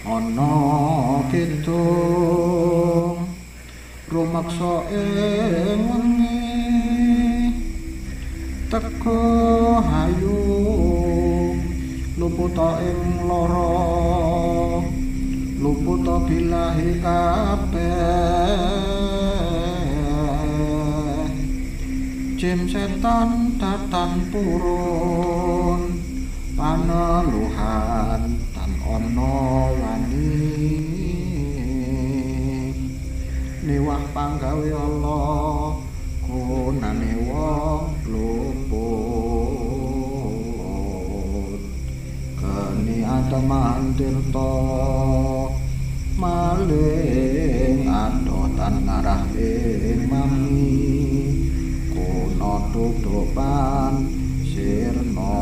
ana kidung rumaksa ing wengi teka hayu luputa ing lara luputa bilahi kabeh jin setan datang purun paneluhan tan ana wani niwah panggawe Allah kunane wong luput keni ataman tirta maling adoh tan ngarah ing mami kuna tutupan sirna.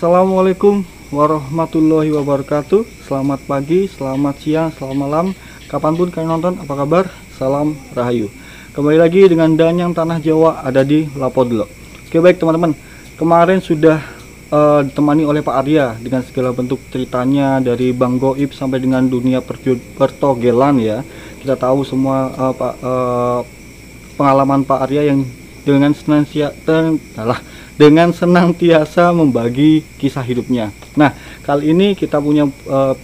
Assalamualaikum warahmatullahi wabarakatuh. Selamat pagi, selamat siang, selamat malam, kapanpun kalian nonton. Apa kabar? Salam Rahayu. Kembali lagi dengan Danyang Tanah Jawa ada di Lapodlo. Oke, baik teman-teman, kemarin sudah ditemani oleh Pak Arya dengan segala bentuk ceritanya dari Bang Goib sampai dengan dunia pertogelan ya. Kita tahu semua pengalaman Pak Arya yang dengan senantiasa membagi kisah hidupnya. Nah, kali ini kita punya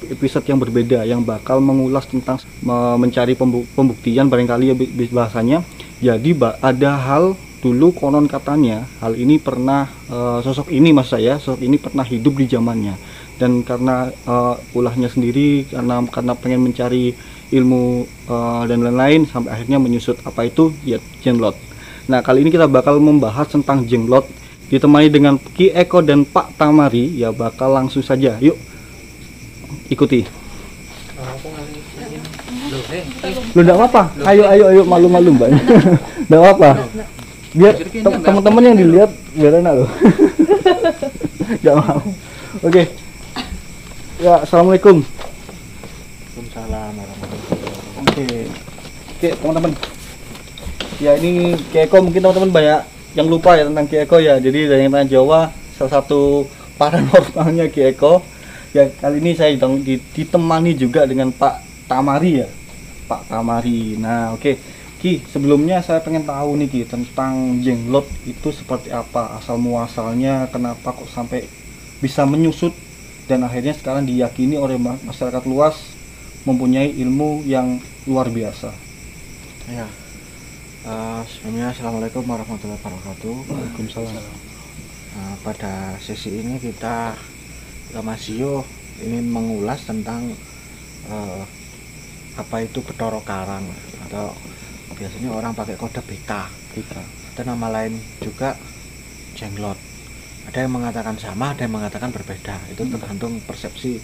episode yang berbeda yang bakal mengulas tentang mencari pembuktian barangkali ya bahasanya. Jadi ada hal dulu konon katanya hal ini pernah sosok ini pernah hidup di zamannya, dan karena ulahnya sendiri karena pengen mencari ilmu dan lain-lain sampai akhirnya menyusut apa itu ya jenglot. Nah, kali ini kita bakal membahas tentang jenglot ditemani dengan Ki Eko dan Pak Tamari ya. Bakal langsung saja, yuk ikuti. Lu enggak apa-apa, ayo malu-malu mbak. Enggak apa-apa, biar teman-teman yang dilihat biar enak loh. Enggak mau. Oke ya, assalamualaikum. Waalaikumsalam warahmatullahi wabarakatuh. Oke teman-teman ya, ini Ki Eko mungkin teman-teman banyak yang lupa ya tentang Ki Eko ya. Jadi dari Tanah Jawa salah satu paranormalnya Ki Eko ya. Kali ini saya ditemani juga dengan Pak Tamari ya, Pak Tamari. Nah oke, Ki, sebelumnya saya pengen tahu nih Ki tentang jenglot itu seperti apa, asal muasalnya, kenapa kok sampai bisa menyusut dan akhirnya sekarang diyakini oleh masyarakat luas mempunyai ilmu yang luar biasa. Ya. Sebelumnya assalamualaikum warahmatullahi wabarakatuh. Waalaikumsalam. Pada sesi ini kita masih ingin mengulas tentang apa itu Bathara Karang, atau biasanya orang pakai kode BK. Ada nama lain juga jenglot. Ada yang mengatakan sama, ada yang mengatakan berbeda. Itu tergantung persepsi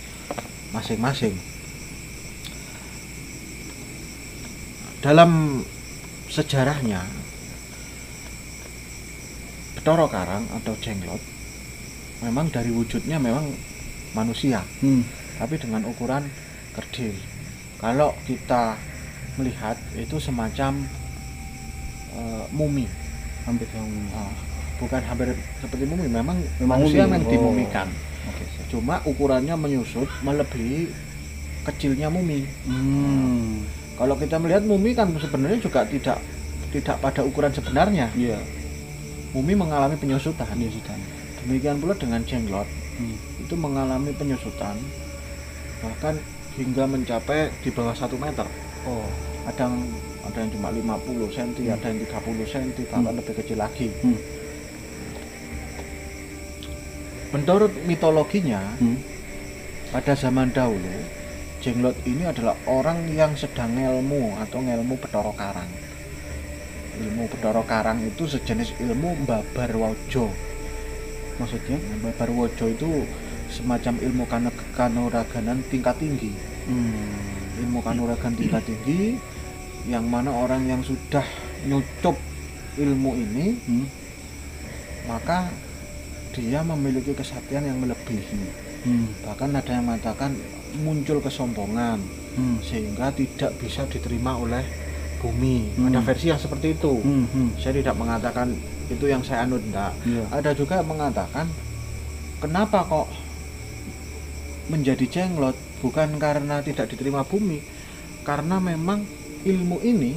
masing-masing. Dalam sejarahnya Bathara Karang atau jenglot memang dari wujudnya memang manusia, tapi dengan ukuran kerdil. Kalau kita melihat itu semacam mumi, bukan hampir seperti mumi, memang manusia yang dimumikan. Cuma ukurannya menyusut melebihi kecilnya mumi. Kalau kita melihat mumi kan sebenarnya juga tidak pada ukuran sebenarnya. Iya. Mumi mengalami penyusutan. Demikian pula dengan jenglot, itu mengalami penyusutan bahkan hingga mencapai di bawah 1 meter. Ada yang cuma 50 cm, ada yang 30 cm, bahkan lebih kecil lagi. Menurut mitologinya, pada zaman dahulu jenglot ini adalah orang yang sedang ngelmu atau ngelmu Bathara Karang. Ilmu Bathara Karang itu sejenis ilmu Mbabar Waja. Maksudnya Mbabar Waja itu semacam ilmu kanuraganan tingkat tinggi. Ilmu kanuragan tingkat tinggi yang mana orang yang sudah nyucup ilmu ini maka dia memiliki kesaktian yang melebihi. Bahkan ada yang mengatakan muncul kesombongan sehingga tidak bisa diterima oleh bumi. Ada versi yang seperti itu. Saya tidak mengatakan itu yang saya anut, enggak. Ada juga yang mengatakan kenapa kok menjadi jenglot, bukan karena tidak diterima bumi, karena memang ilmu ini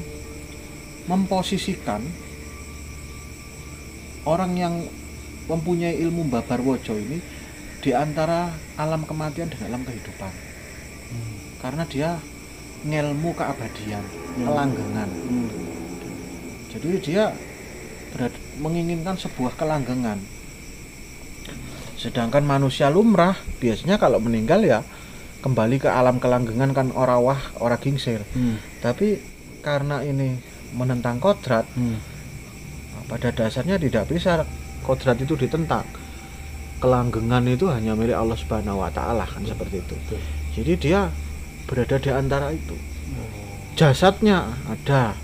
memposisikan orang yang mempunyai ilmu babar wojo ini di antara alam kematian dan alam kehidupan. Karena dia ngelmu keabadian, kelanggengan. Jadi dia menginginkan sebuah kelanggengan. Sedangkan manusia lumrah biasanya kalau meninggal ya kembali ke alam kelanggengan, kan ora wah ora gingsir. Tapi karena ini menentang kodrat, pada dasarnya tidak bisa kodrat itu ditentang. Kelanggengan itu hanya milik Allah Subhanahu wa taala, kan seperti itu. Jadi dia berada di antara itu. Jasadnya ada,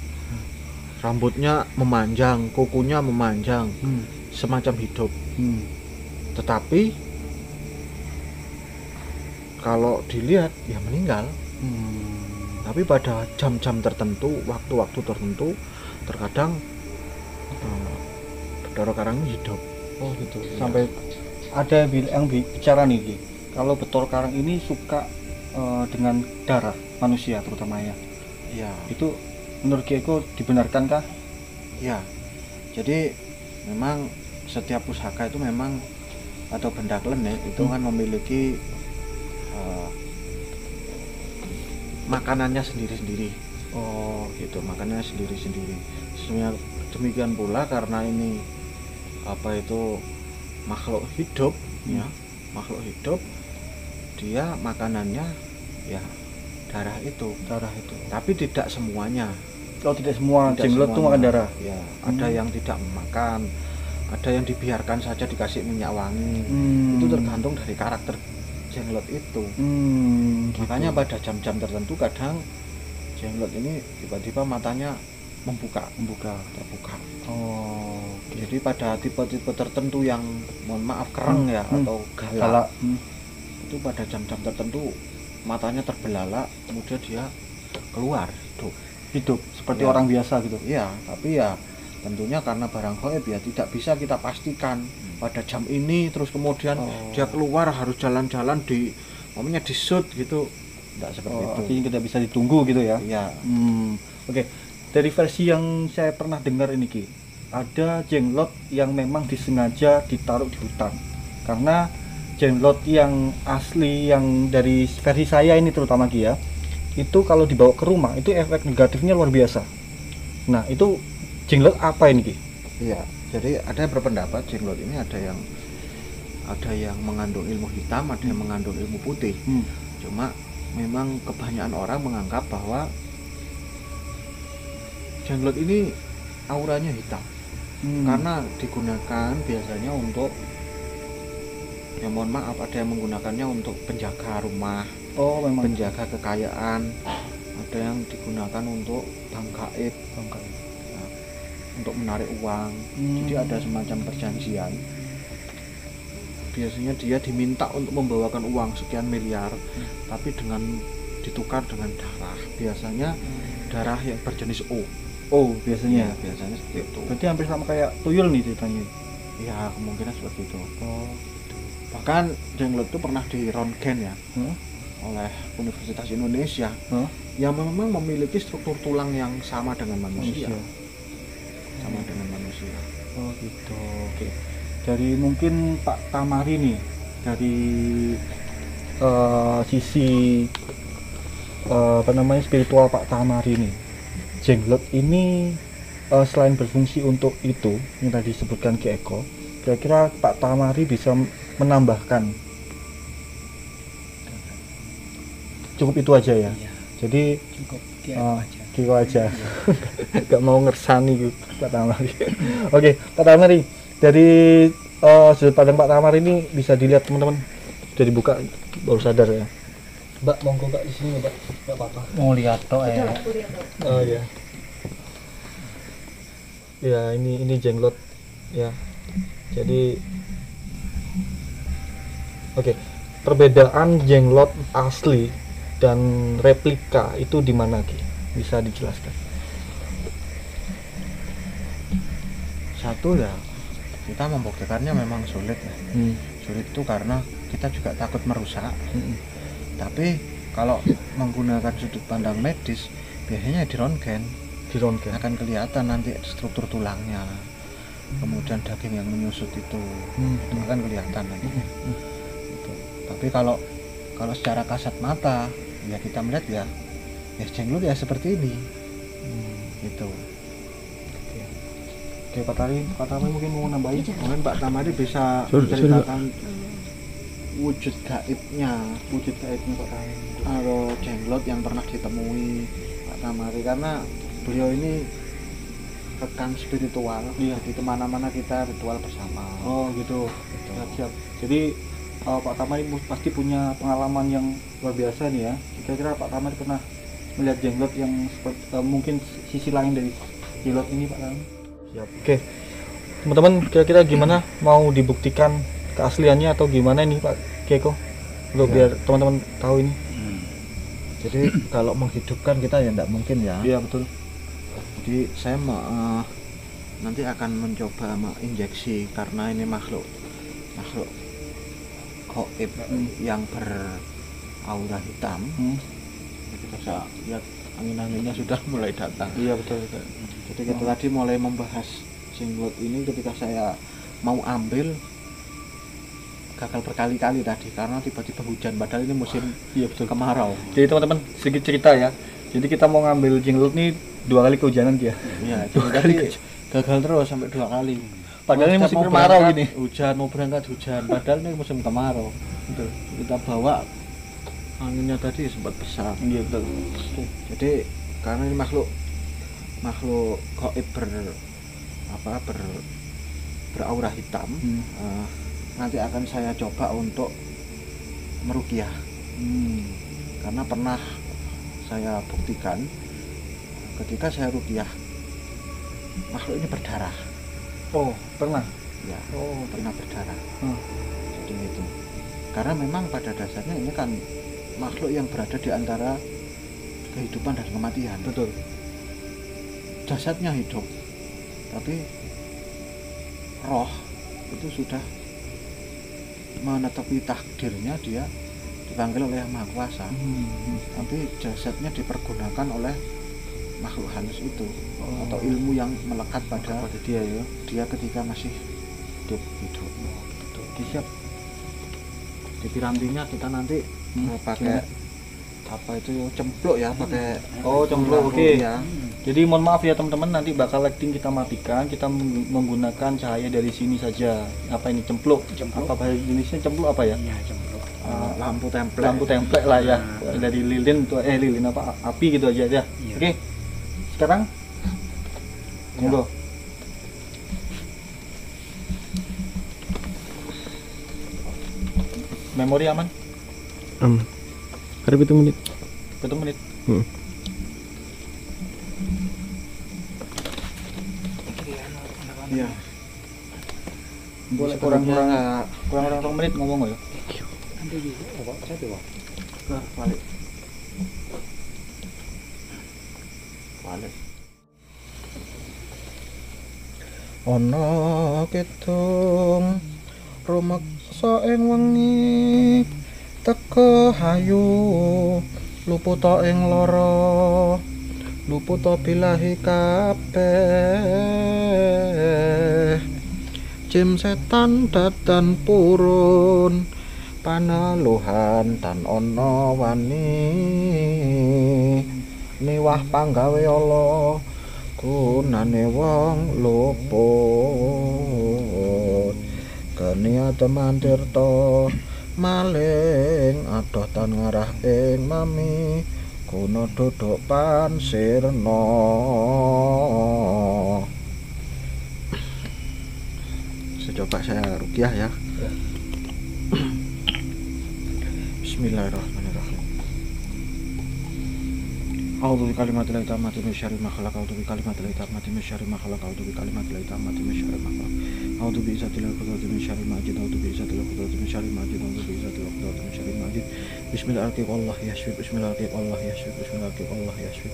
rambutnya memanjang, kukunya memanjang, semacam hidup. Tetapi kalau dilihat ya meninggal. Tapi pada jam-jam tertentu, waktu-waktu tertentu, terkadang Bathara Karang ini hidup. Oh gitu. Sampai ada yang bicara nih Ki, kalau Bathara Karang ini suka dengan darah manusia terutamanya. Ya. Itu menurut Ki Eko dibenarkankah? Ya. Jadi memang setiap pusaka itu memang atau benda klenik itu kan memiliki makanannya sendiri-sendiri. Oh, gitu, makanannya sendiri-sendiri. Demikian pula karena ini makhluk hidup, ya, makhluk hidup, dia makanannya ya darah itu. Tapi tidak semuanya. Kalau tidak semua jenglot itu makan darah. Ya, ada yang tidak memakan, ada yang dibiarkan saja dikasih minyak wangi. Itu tergantung dari karakter jenglot itu. Makanya pada jam-jam tertentu kadang jenglot ini tiba-tiba matanya terbuka. Oh, okay. Jadi pada tipe-tipe tertentu yang mohon maaf kereng ya atau galak, itu pada jam-jam tertentu matanya terbelalak, kemudian dia keluar hidup seperti orang biasa gitu. Iya, tapi ya tentunya karena barang gaib ya tidak bisa kita pastikan pada jam ini terus kemudian dia keluar harus jalan-jalan di shoot gitu, tidak seperti itu. Artinya tidak bisa ditunggu gitu ya. Iya. Oke. Dari versi yang saya pernah dengar ini Ki, ada jenglot yang memang disengaja ditaruh di hutan. Karena jenglot yang asli yang dari versi saya ini terutama Ki ya, itu kalau dibawa ke rumah itu efek negatifnya luar biasa. Nah, itu jenglot apa ini Ki? Iya. Jadi ada yang berpendapat jenglot ini ada yang mengandung ilmu hitam, ada yang mengandung ilmu putih. Cuma memang kebanyakan orang menganggap bahwa jenglot ini auranya hitam. Karena digunakan biasanya untuk ya mohon maaf, ada yang menggunakannya untuk penjaga rumah, memang penjaga kekayaan, ada yang digunakan untuk bank gaib. Untuk menarik uang. Jadi ada semacam perjanjian. Biasanya dia diminta untuk membawakan uang sekian miliar, tapi ditukar dengan darah. Biasanya darah yang berjenis O. Biasanya. Ya, biasanya seperti itu. Berarti hampir sama kayak tuyul nih ceritanya. Ya, kemungkinan seperti itu. Bahkan jenglot itu pernah di röntgen ya oleh Universitas Indonesia, yang memang memiliki struktur tulang yang sama dengan manusia. Oh gitu. Oke. Dari mungkin Pak Tamari nih, dari sisi spiritual Pak Tamari nih, jenglot ini selain berfungsi untuk itu yang tadi disebutkan Ki Eko, kira-kira Pak Tamari bisa menambahkan? Cukup itu aja ya. Iya. Jadi Kiko aja. Gak mau ngersani gitu Pak Tamari. Oke, Pak Tamari, dari sudut pandang Pak Tamari ini bisa dilihat teman-teman Sudah dibuka baru sadar ya. Mbak, monggo Mbak di sini Mbak. Enggak apa-apa. Mau lihat toh ya. Oh iya. Ya, ini jenglot ya. Jadi oke. Perbedaan jenglot asli dan replika itu di mana Ki? Bisa dijelaskan? Satu ya, kita membuktikannya memang sulit ya. Sulit itu karena kita juga takut merusak. Tapi kalau menggunakan sudut pandang medis, biasanya di röntgen akan kelihatan nanti struktur tulangnya, kemudian daging yang menyusut itu akan kelihatan nanti. Tapi kalau secara kasat mata ya kita melihat ya jenglot ya seperti ini. Gitu. Oke, Pak Tari mungkin mau nambahin. Mungkin Pak Tamari bisa menceritakan wujud gaibnya Pak Tari. atau jenglot yang pernah ditemui Pak Tamari, karena beliau ini rekan spiritual. Iya. Jadi kemana-mana kita ritual bersama. Oh gitu. Siap. Jadi Pak Tamari pasti punya pengalaman yang luar biasa nih ya. Kira-kira Pak Tamari pernah melihat jenglot yang seperti mungkin sisi lain dari jenglot ini Pak Tamari? Siap. Oke. Teman-teman, kira-kira gimana, mau dibuktikan keasliannya atau gimana nih Pak Keko? Biar teman-teman tahu ini. Jadi kalau menghidupkan kita ya tidak mungkin ya. Iya betul. Jadi saya nanti akan mencoba menginjeksi, karena ini makhluk gaib yang beraura hitam. Kita bisa lihat angin-anginnya sudah mulai datang. Iya betul. Jadi kita tadi mulai membahas jenglot ini, ketika saya mau ambil gagal berkali-kali tadi karena tiba-tiba hujan, padahal ini musim kemarau. Jadi teman-teman, sedikit cerita ya. Jadi kita mau ngambil jenglot nih 2 kali kehujanan dia. Iya, itu tadi gagal terus sampai 2 kali. Padahal ini musim kemarau gini. Hujan, mau berangkat hujan, padahal ini musim kemarau. Betul. Kita bawa anginnya tadi sempat besar. Iya betul. Jadi karena ini makhluk gaib beraura hitam, nanti akan saya coba untuk meruqyah. Karena pernah saya buktikan ketika saya ruqyah makhluk ini berdarah. Oh, pernah? Ya, pernah berdarah. Jadi itu. Karena memang pada dasarnya ini kan makhluk yang berada di antara kehidupan dan kematian. Betul. Jasadnya hidup, tapi roh itu sudah menetapi takdirnya, dia dipanggil oleh Yang Maha Kuasa. Tapi jasadnya dipergunakan oleh makhluk halus itu, atau ilmu yang melekat pada dia ya. Dia ketika masih hidup. Oke, siap. Di pirantinya kita nanti pakai apa itu cempluk ya, pakai cempluk. Oke. Ya. Jadi mohon maaf ya teman-teman, nanti bakal lighting kita matikan, kita menggunakan cahaya dari sini saja. Apa ini cempluk? Apa bahasa Indonesia cempluk apa ya? Iya, cempluk. Lampu template Lah ya. Dari lilin tuh lilin apa api gitu aja ya. Iya. Oke. Sekarang monggo. Memori aman? Ada 7 menit. 1 menit. Iya. Boleh kurang 2 menit ngomong ya. Balik. Ana ketung rumeksa ing wengi, teka hayu luputa ing lara, luputa bilahi kabeh. Jim setan datan purun, paneluhan tan ana wani, niwah panggawe ala gunane wong luput. Kenia teman tirta maling adoh tan ngarah ing mami, guna duduk pansirna. Coba saya ruqyah ya. Bismillahirrahmanirrahim. A'udzu bikalimatil tammati min syarri ma khalaq. A'udzu bikalimatil tammati min syarri ma khalaq. A'udzu bikalimatil tammati min syarri ma khalaq. A'udzu bi'izzatil qudrati min syarri ma ajid. A'udzu bi'izzatil qudrati min syarri ma ajid. A'udzu bi'izzatil qudrati min syarri ma ajid. Bismillahirrahmanirrahim. Allah yashfi. Bismillahirrahmanirrahim. Allah yashfi. Bismillahirrahmanirrahim. Allah yashfi.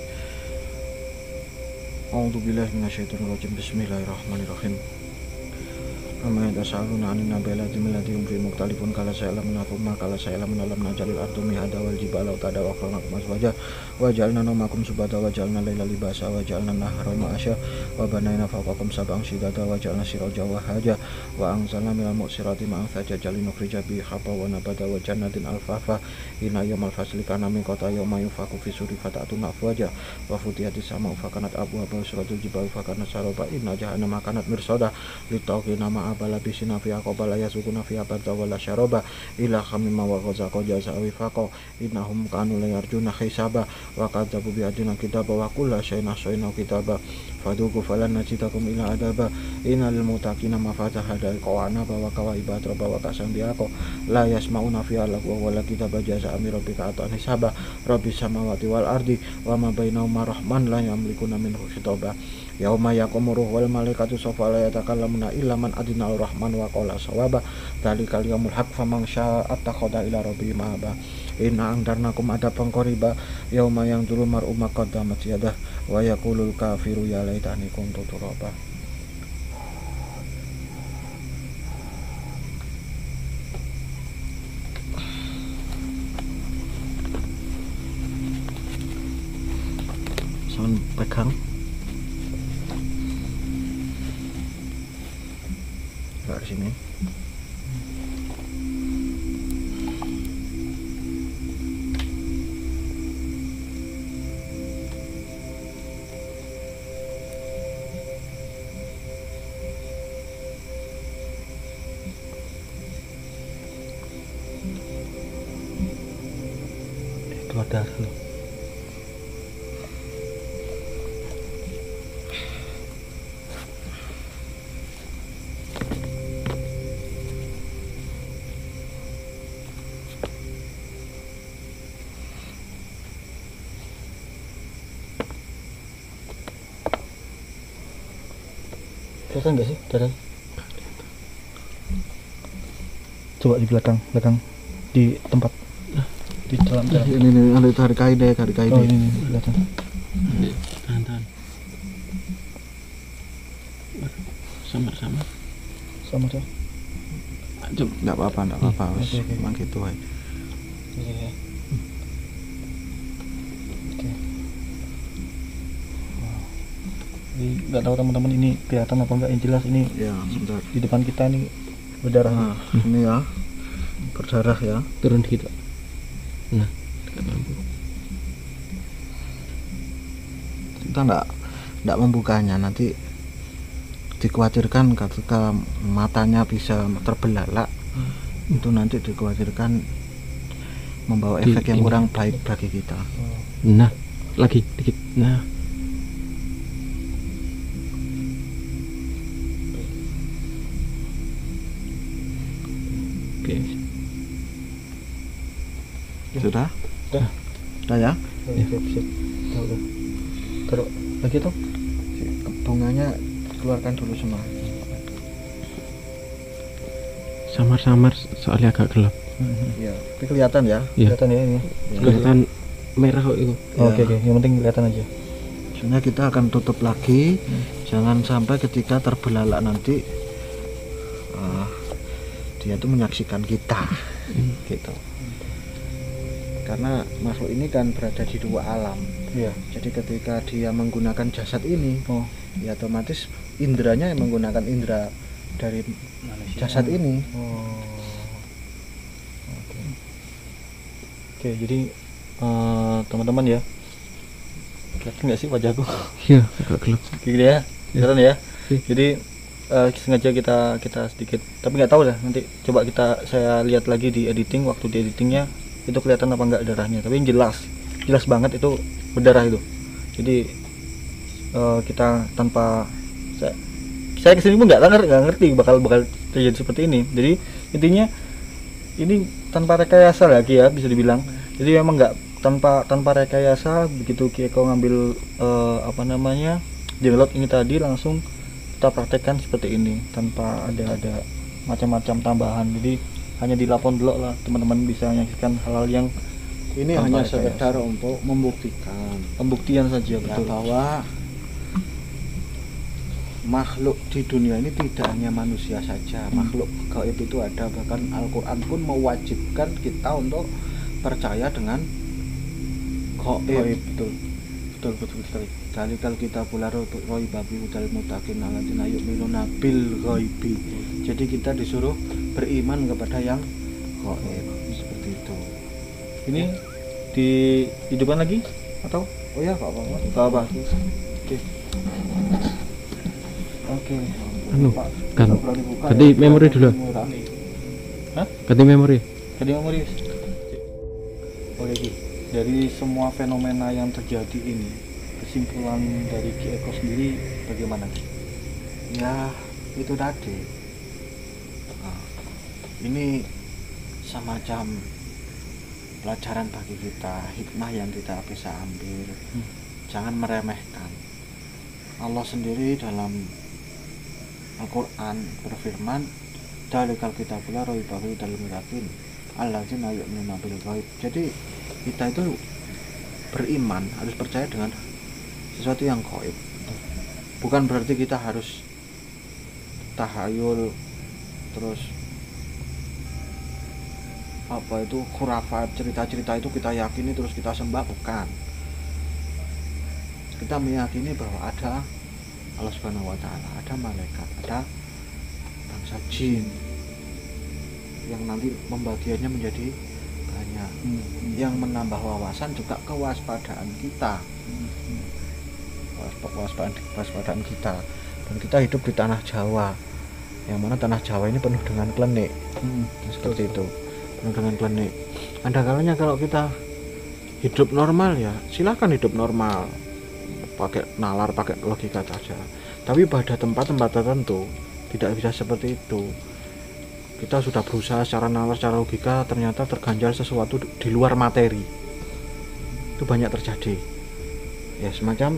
A'udzu billahi minasyaitonir rajim. Bismillahirrahmanirrahim. Amma yatasaaluna 'anil nabiyil ladzi hum fi mukhtalifun kala sa'lamna thumma kala sa'lamna lam najalil ardu mihada wal jibala tada wa khalaqna maswaja wa ja'alna nawmakum subata wa ja'alna laila libasa wa ja'alna nahara ma'asya wa banayna fawqakum sab'an shidada wa ja'alna siraja wa haja wa anzalna minal mu'sirati ma'an thajjalin nukhrija bihi habba wa nabata wa jannatin alfafa inna yawmal fasli kana miqata yawma yunfaku fi suri fata'atuna afwaja wa futihatis sama'u fakanat abwaaba wa suratul jibalu fakanat saraba inna jahannama kanat mirsada litaqina abala bisina fi aqbala yasukuna fi abada wala syaraba ila khamima wa ghazaqa jaza wifaqo innahum kanu la yarjuna hisaba wa kadzabu bi adina kitaba wa kullu syai'in ahsayna kitaba faduku falan najitakum ila adaba innal muttaqina mafaza hadal qawana wa kawaiba traba wa kasam biaqo la yasmauna fi alaq wa wala kitaba jaza amir rabbika atan hisaba rabbis samawati wal ardi wa ma bainahuma rahman la yamlikuna minhu khitaba yauma yaqumu ruh wal malaikatu safa la yatakallamuna illa man adinal rahman wa qala sawaba dzalikal yaumul haq faman syaa'a attakhadha ila rabbihi ma'aba inna angdarnakum adaban qariba yauma yanzuru mar'u ma qaddamat yadah wa yaqulul kafiru ya laitani kuntu turaba. Sound pegang dari sini. Keluar darah loh. Kelihatan nggak sih darah? Coba di belakang di tempat di dalam. Ini ada tarik kain deh. Oh ini kelihatan. Tahan. Samar. Sama tuh. Coba. Nggak apa-apa. Oke. Emang gitu aja. Iya. Oke. Wow. Ini nggak tahu teman-teman ini kelihatan apa enggak, yang jelas ini Ya, sebentar. di depan kita ini berdarah. Nah, ini ya. Berdarah ya. Turun dikit, Pak. Nah, dekat lampu. Kita nggak membukanya, nanti dikhawatirkan ketika matanya bisa terbelalak, itu nanti dikhawatirkan membawa efek yang kurang baik bagi kita. Nah, lagi dikit. Nah, oke. Sudah? Udah. Sudah ya? Sip. Udah. Taruh lagi tuh. Bunganya keluarkan dulu semua. Samar soalnya agak gelap. Iya, tapi kelihatan ya. Iya. Kelihatan ya ini. Ya. Kelihatan merah kok itu. Oh, Oke. Yang penting kelihatan aja. Sebenarnya kita akan tutup lagi, jangan sampai ketika terbelalak nanti dia tuh menyaksikan kita, gitu. Karena makhluk ini kan berada di dua alam. Iya. Jadi ketika dia menggunakan jasad ini, Oh. ya otomatis indranya yang menggunakan indra dari jasad ini. Oh. Oke, jadi teman-teman ya, kelihatan nggak sih wajahku? Iya, agak gelap. Gini ya, kelihatan ya. Iya. Jadi sengaja kita sedikit, tapi nggak tahu lah, nanti coba saya lihat lagi di editing, waktu di editingnya itu kelihatan apa enggak darahnya, tapi yang jelas banget itu berdarah itu. Jadi kita tanpa saya kesini pun nggak ngerti bakal terjadi seperti ini. Jadi intinya ini tanpa rekayasa lagi ya, bisa dibilang. Jadi memang nggak tanpa rekayasa, begitu Ki Eko ngambil apa namanya jenglot ini tadi, langsung kita praktekkan seperti ini tanpa ada macam-macam tambahan. Jadi hanya dilapon dulu lah, teman-teman bisa menyaksikan hal-hal yang Ini tanpa hanya rekayasa. sekedar untuk membuktikan Pembuktian saja, ya, betul. bahwa makhluk di dunia ini tidak hanya manusia saja, makhluk gaib itu ada. Bahkan Al-Quran pun mewajibkan kita untuk percaya dengan gaib. Betul. Betul sekali. Dalikal kita pula roi babi udal mutakin alatina yu'minuna bil ghaibi. Jadi kita disuruh beriman kepada yang gaib, seperti itu. Ini dihidupkan lagi atau? Oh ya, Pak apa-apa. Nggak apa. Oke. Anu, Pak, kan kita berani buka ganti ya. memori dulu. Hah? Ganti memori. Jadi memori. Oke, Ki. Dari semua fenomena yang terjadi ini, kesimpulan dari Ki Eko sendiri bagaimana, Ki? Ya itu tadi. Nah, ini semacam pelajaran bagi kita, hikmah yang kita bisa ambil. Jangan meremehkan. Allah sendiri dalam Al-Quran berfirman, dalikal kita pula roi babi dalam mutakin alladzina yu'minuna bil ghaib. Jadi kita itu beriman, harus percaya dengan sesuatu yang gaib. Bukan berarti kita harus tahayul terus apa itu khurafat, cerita-cerita itu kita yakini terus kita sembah, bukan. Kita meyakini bahwa ada Allah Subhanahu wa taala, ada malaikat, ada bangsa jin yang nanti pembagiannya menjadi banyak, yang menambah wawasan juga kewaspadaan kita. Kewaspadaan kita. Dan kita hidup di tanah Jawa, yang mana tanah Jawa ini penuh dengan klenik. Seperti itu, penuh dengan klenik. Ada kalanya kalau kita hidup normal, ya silakan hidup normal, pakai nalar, pakai logika saja. Tapi pada tempat-tempat tertentu tidak bisa seperti itu. Kita sudah berusaha secara nalar, secara logika, ternyata terganjal sesuatu di luar materi. Itu banyak terjadi. Ya semacam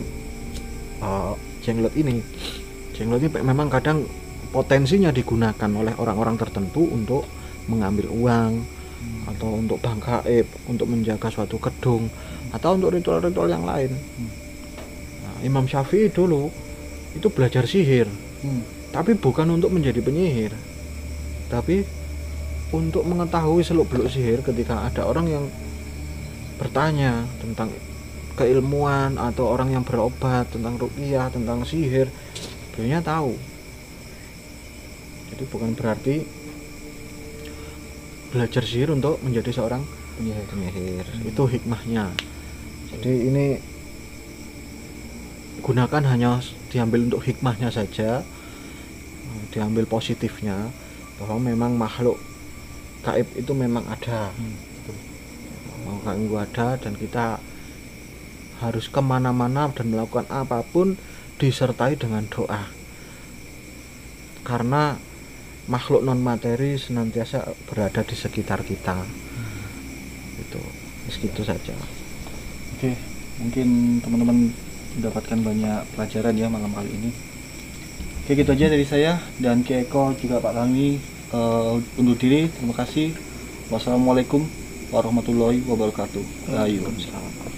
jenglot ini. Jenglot ini memang kadang potensinya digunakan oleh orang-orang tertentu untuk mengambil uang, atau untuk bank gaib, untuk menjaga suatu gedung, atau untuk ritual-ritual yang lain. Nah, Imam Syafi'i dulu itu belajar sihir, tapi bukan untuk menjadi penyihir, tapi untuk mengetahui seluk-beluk sihir. Ketika ada orang yang bertanya tentang keilmuan atau orang yang berobat tentang ruqyah, tentang sihir, beliau tahu. Jadi bukan berarti belajar sihir untuk menjadi seorang penyihir. Itu hikmahnya. Jadi ini gunakan hanya diambil untuk hikmahnya saja, diambil positifnya, bahwa memang makhluk gaib itu memang ada. Makhluk gaib ada, dan kita harus kemana-mana dan melakukan apapun disertai dengan doa, karena makhluk non materi senantiasa berada di sekitar kita. Itu segitu saja. Oke, mungkin teman-teman mendapatkan banyak pelajaran ya malam kali ini. Oke, gitu aja dari saya dan Ki Eko juga Pak Rami undur diri. Terima kasih. Wassalamualaikum warahmatullahi wabarakatuh. Ayo. Waalaikumsalam.